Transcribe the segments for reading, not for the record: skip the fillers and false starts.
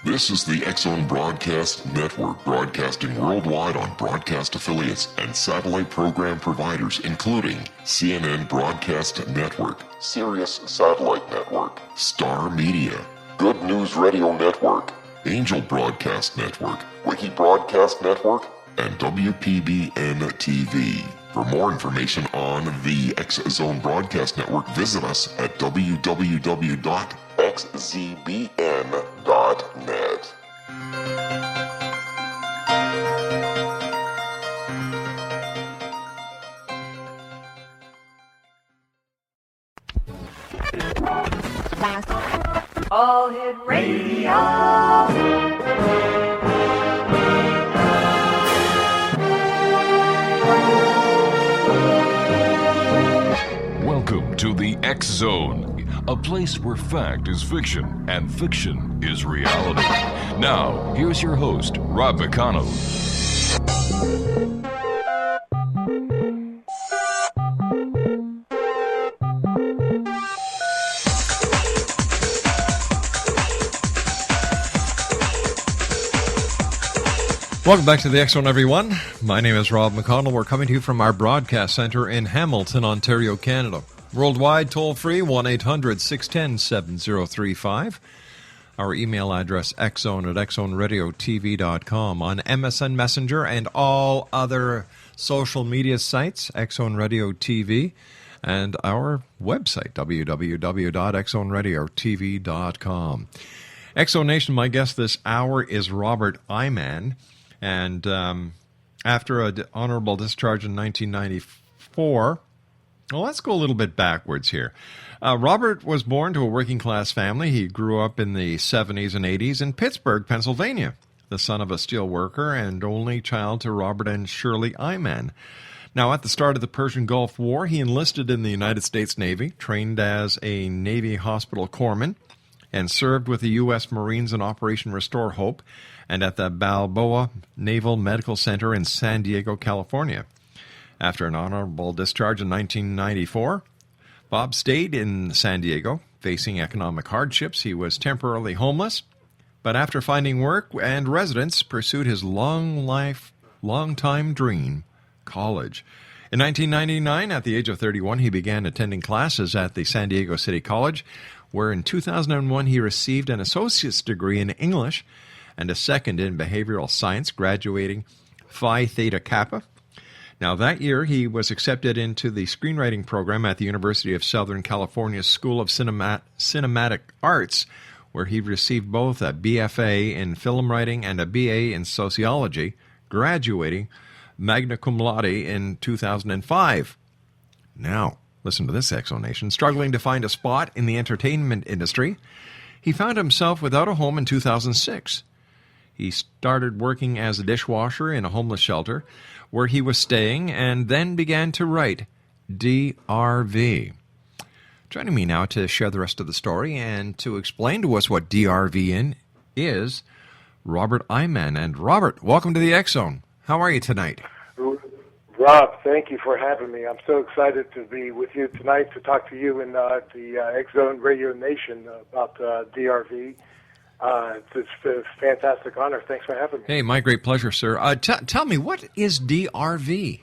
This is the X-Zone Broadcast Network, broadcasting worldwide on broadcast affiliates and satellite program providers, including CNN Broadcast Network, Sirius Satellite Network, Star Media, Good News Radio Network, Angel Broadcast Network, Wiki Broadcast Network, and WPBN TV. For more information on the X-Zone Broadcast Network, visit us at www.xzbn.net. All Hit Radio. Welcome to the X-Zone, a place where fact is fiction and fiction is reality. Now, here's your host, Rob McConnell. Welcome back to the X-Zone, everyone. My name is Rob McConnell. We're coming to you from our broadcast center in Hamilton, Ontario, Canada. Worldwide, toll-free, 1-800-610-7035. Our email address, xzone@xzoneradiotv.com. On MSN Messenger and all other social media sites, X-Zone Radio TV. And our website, www.xzoneradiotv.com. X-Zone Nation, my guest this hour is Robert Iman. And after an honorable discharge in 1994, well, let's go a little bit backwards here. Robert was born to a working-class family. He grew up in the 70s and 80s in Pittsburgh, Pennsylvania, the son of a steel worker and only child to Robert and Shirley Iman. Now, at the start of the Persian Gulf War, he enlisted in the United States Navy, trained as a Navy hospital corpsman, and served with the U.S. Marines in Operation Restore Hope and at the Balboa Naval Medical Center in San Diego, California. After an honorable discharge in 1994, Bob stayed in San Diego, facing economic hardships. He was temporarily homeless, but after finding work and residence, pursued his long-time dream, college. In 1999, at the age of 31, he began attending classes at the San Diego City College, where in 2001 he received an associate's degree in English and a second in behavioral science, graduating Phi Theta Kappa. Now, that year, he was accepted into the screenwriting program at the University of Southern California School of Cinematic Arts, where he received both a BFA in film writing and a BA in sociology, graduating magna cum laude in 2005. Now, listen to this, Exonation. Struggling to find a spot in the entertainment industry, he found himself without a home in 2006. He started working as a dishwasher in a homeless shelter where he was staying and then began to write DRV. Joining me now to share the rest of the story and to explain to us what DRV is, Robert Iman. And Robert, welcome to the X-Zone. How are you tonight? Rob, thank you for having me. I'm so excited to be with you tonight to talk to you in the X-Zone Radio Nation about DRV. It's a fantastic honor. Thanks for having me. Hey, my great pleasure, sir. Tell me, what is DRV?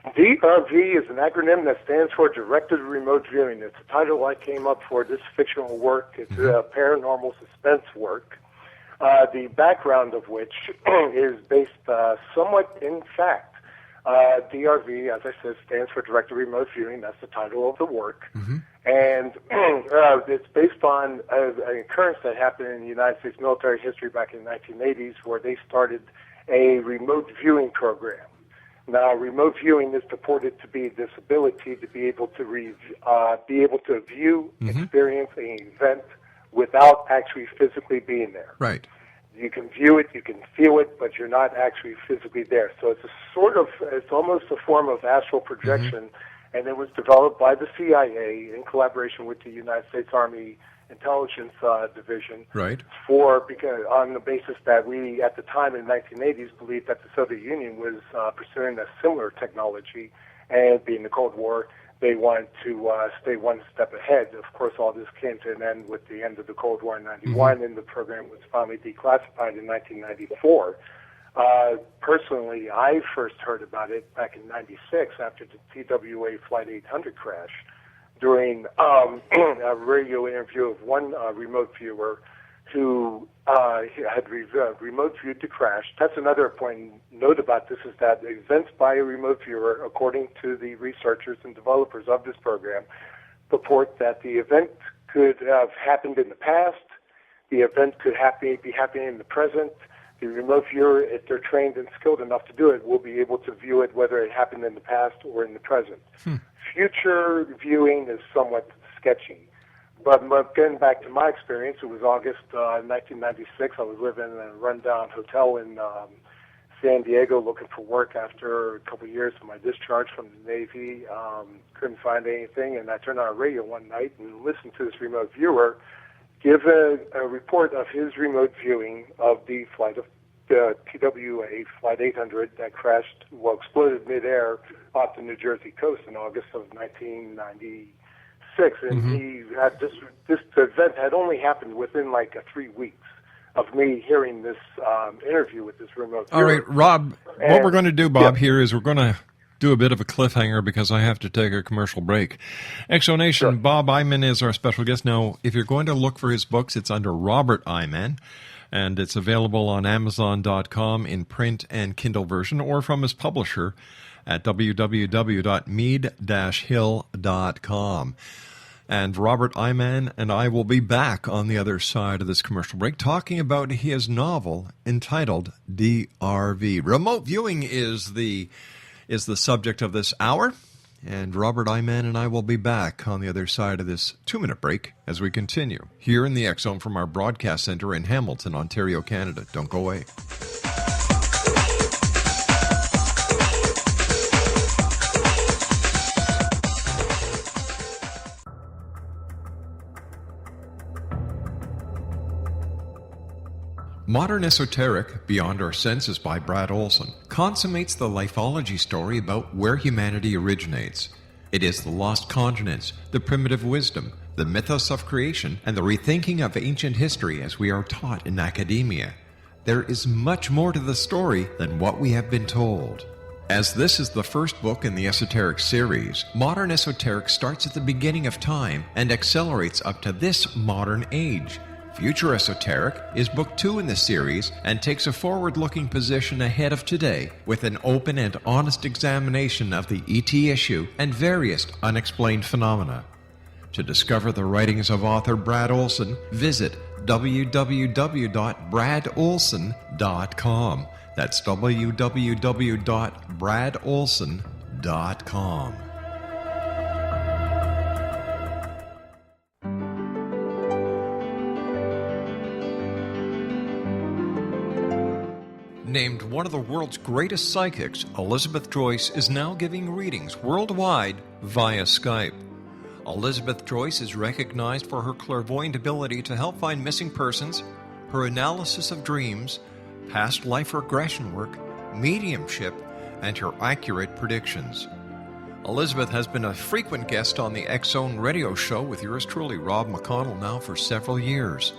DRV is an acronym that stands for Directed Remote Viewing. It's a title I came up for this fictional work. It's paranormal suspense work, the background of which is based somewhat in fact. DRV, as I said, stands for Directed Remote Viewing. That's the title of the work. Mm-hmm. And it's based on an occurrence that happened in the United States military history back in the 1980s, where they started a remote viewing program. Now, remote viewing is purported to be this ability to be able to view, experience an event without actually physically being there. Right. You can view it, you can feel it, but you're not actually physically there. So it's it's almost a form of astral projection, and it was developed by the CIA in collaboration with the United States Army Intelligence Division. Right. Because on the basis that we, at the time in the 1980s, believed that the Soviet Union was pursuing a similar technology, and being the Cold War, they wanted to stay one step ahead. Of course, all this came to an end with the end of the Cold War in '91, and the program was finally declassified in 1994. Personally, I first heard about it back in '96 after the TWA Flight 800 crash during a radio interview of one remote viewer who had remote viewed the crash. That's another important note about this, is that events by a remote viewer, according to the researchers and developers of this program, purport that the event could have happened in the past, the event could be happening in the present. The remote viewer, if they're trained and skilled enough to do it, will be able to view it whether it happened in the past or in the present. Future viewing is somewhat sketchy. But getting back to my experience, it was August 1996. I was living in a rundown hotel in San Diego looking for work after a couple of years of my discharge from the Navy. Couldn't find anything, and I turned on a radio one night and listened to this remote viewer give a report of his remote viewing of the flight of TWA Flight 800 that crashed, exploded midair off the New Jersey coast in August of 1996. And he had this event had only happened within like 3 weeks of me hearing this interview with this remote viewer. All right, Rob, what we're going to do, Bob, here is we're going to do a bit of a cliffhanger because I have to take a commercial break. Exonation, Sure. Bob Iman is our special guest. Now, if you're going to look for his books, it's under Robert Iman, and it's available on Amazon.com in print and Kindle version, or from his publisher at www.mead-hill.com. And Robert Iman and I will be back on the other side of this commercial break talking about his novel entitled DRV. Remote viewing is the subject of this hour, and Robert Iman and I will be back on the other side of this 2-minute break as we continue here in the X Zone from our broadcast center in Hamilton, Ontario, Canada. Don't go away. Modern Esoteric, Beyond Our Senses by Brad Olson, consummates the lifology story about where humanity originates. It is the lost continents, the primitive wisdom, the mythos of creation, and the rethinking of ancient history as we are taught in academia. There is much more to the story than what we have been told. As this is the first book in the Esoteric series, Modern Esoteric starts at the beginning of time and accelerates up to this modern age. Future Esoteric is book 2 in the series and takes a forward-looking position ahead of today with an open and honest examination of the ET issue and various unexplained phenomena. To discover the writings of author Brad Olson, visit www.bradolson.com. That's www.bradolson.com. Named one of the world's greatest psychics, Elizabeth Joyce is now giving readings worldwide via Skype. Elizabeth Joyce is recognized for her clairvoyant ability to help find missing persons, her analysis of dreams, past life regression work, mediumship, and her accurate predictions. Elizabeth has been a frequent guest on the X Zone radio show with yours truly, Rob McConnell, now for several years.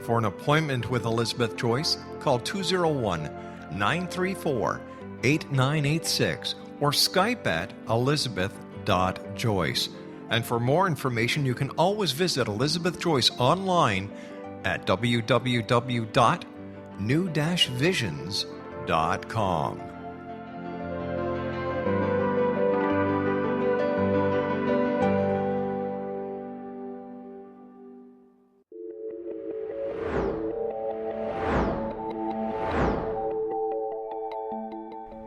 For an appointment with Elizabeth Joyce, call 201-934-8986 or Skype at elizabeth.joyce. And for more information, you can always visit Elizabeth Joyce online at www.new-visions.com.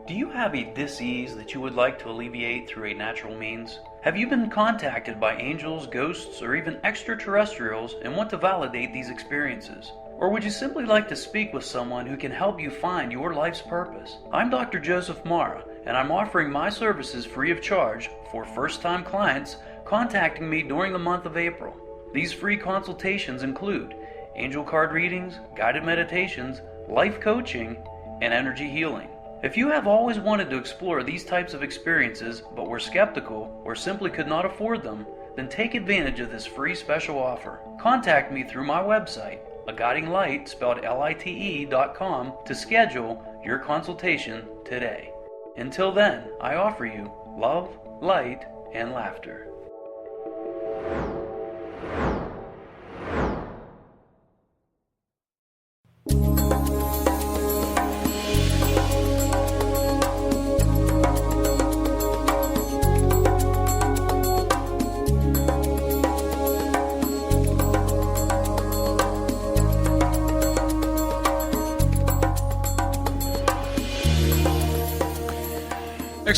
Do you have a dis-ease that you would like to alleviate through a natural means? Have you been contacted by angels, ghosts, or even extraterrestrials and want to validate these experiences? Or would you simply like to speak with someone who can help you find your life's purpose? I'm Dr. Joseph Mara, and I'm offering my services free of charge for first-time clients contacting me during the month of April. These free consultations include angel card readings, guided meditations, life coaching, and energy healing. If you have always wanted to explore these types of experiences but were skeptical or simply could not afford them, then take advantage of this free special offer. Contact me through my website, aguidinglight, spelled LITE.com, to schedule your consultation today. Until then, I offer you love, light, and laughter.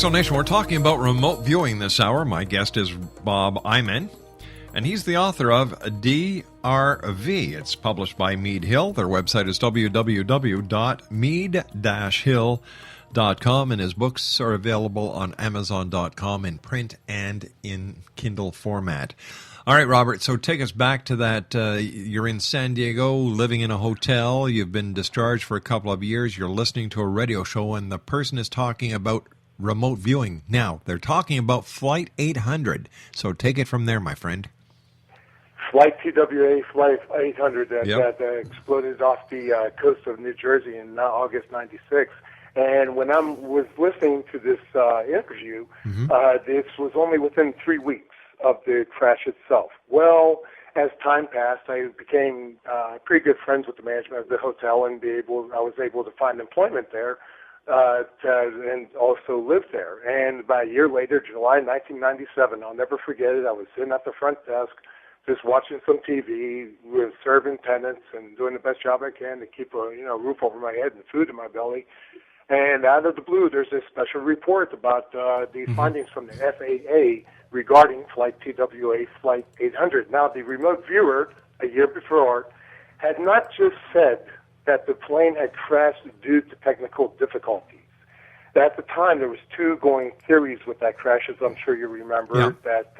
Nation, we're talking about remote viewing this hour. My guest is Bob Iman, and he's the author of DRV. It's published by Mead Hill. Their website is www.mead-hill.com, and his books are available on Amazon.com in print and in Kindle format. All right, Robert, so take us back to that. You're in San Diego, living in a hotel. You've been discharged for a couple of years. You're listening to a radio show, and the person is talking about remote viewing. Now, they're talking about Flight 800. So take it from there, my friend. Flight TWA, Flight 800 that exploded off the coast of New Jersey in August 96. And when I was listening to this interview, this was only within 3 weeks of the crash itself. Well, as time passed, I became pretty good friends with the management of the hotel, and I was able to find employment there. And also lived there. And about a year later, July 1997, I'll never forget it, I was sitting at the front desk just watching some TV, with serving tenants and doing the best job I can to keep a roof over my head and food in my belly. And out of the blue, there's this special report about the findings from the FAA regarding Flight TWA Flight 800. Now, the remote viewer, a year before, had not just said that the plane had crashed due to technical difficulties. At the time, there was two going theories with that crash, as I'm sure you remember, that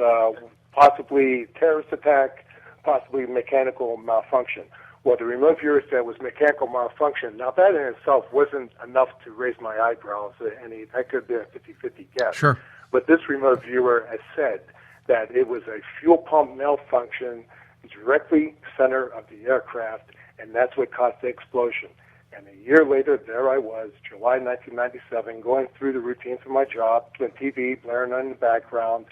possibly terrorist attack, possibly mechanical malfunction. Well, the remote viewer said it was mechanical malfunction. Now, that in itself wasn't enough to raise my eyebrows. That could have been a 50-50 guess. Sure. But this remote viewer has said that it was a fuel pump malfunction directly center of the aircraft, and that's what caused the explosion. And a year later, there I was, July 1997, going through the routines of my job, with TV blaring on in the background,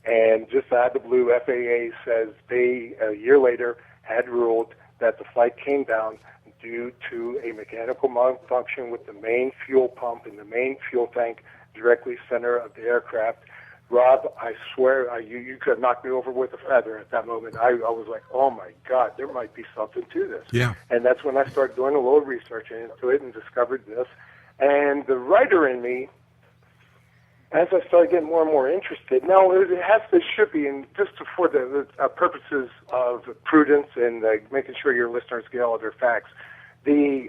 and just out of the blue, FAA says they, a year later, had ruled that the flight came down due to a mechanical malfunction with the main fuel pump and the main fuel tank directly center of the aircraft. Rob, I swear, you could have knocked me over with a feather at that moment. I was like, oh, my God, there might be something to this. Yeah. And that's when I started doing a little research into it and discovered this. And the writer in me, as I started getting more and more interested, now it should be, and just for the purposes of prudence and making sure your listeners get all of their facts, the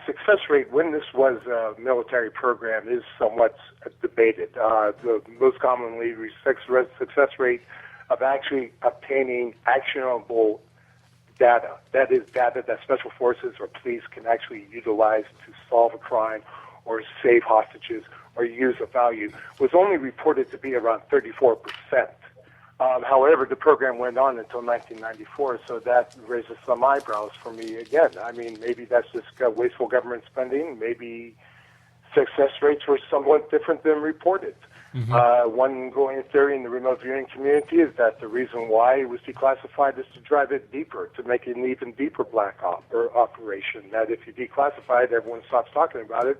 success rate when this was a military program is somewhat debated. The most commonly success rate of actually obtaining actionable data, that is data that special forces or police can actually utilize to solve a crime or save hostages or use a value, was only reported to be around 34%. However, the program went on until 1994, so that raises some eyebrows for me again. I mean, maybe that's just wasteful government spending. Maybe success rates were somewhat different than reported. One going theory in the remote viewing community is that the reason why it was declassified is to drive it deeper, to make it an even deeper black operation, that if you declassify it, everyone stops talking about it,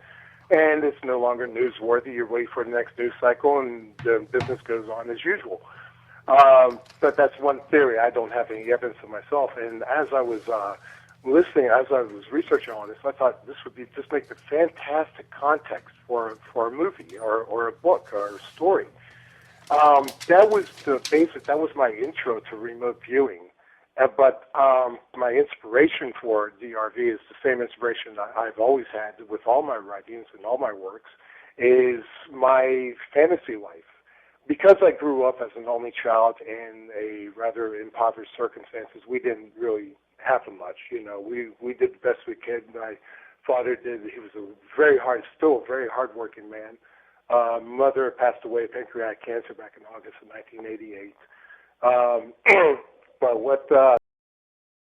and it's no longer newsworthy. You wait for the next news cycle, and the business goes on as usual. But that's one theory. I don't have any evidence of myself. And as I was listening, as I was researching on this, I thought this would be just make the fantastic context for a movie or a book or a story. That was the basic. That was my intro to remote viewing. But my inspiration for DRV is the same inspiration I've always had with all my writings and all my works, is my fantasy life. Because I grew up as an only child in a rather impoverished circumstances, we didn't really have much. You know, we did the best we could. My Father did. He was still a very hard-working man. Mother passed away of pancreatic cancer back in August of 1988. But what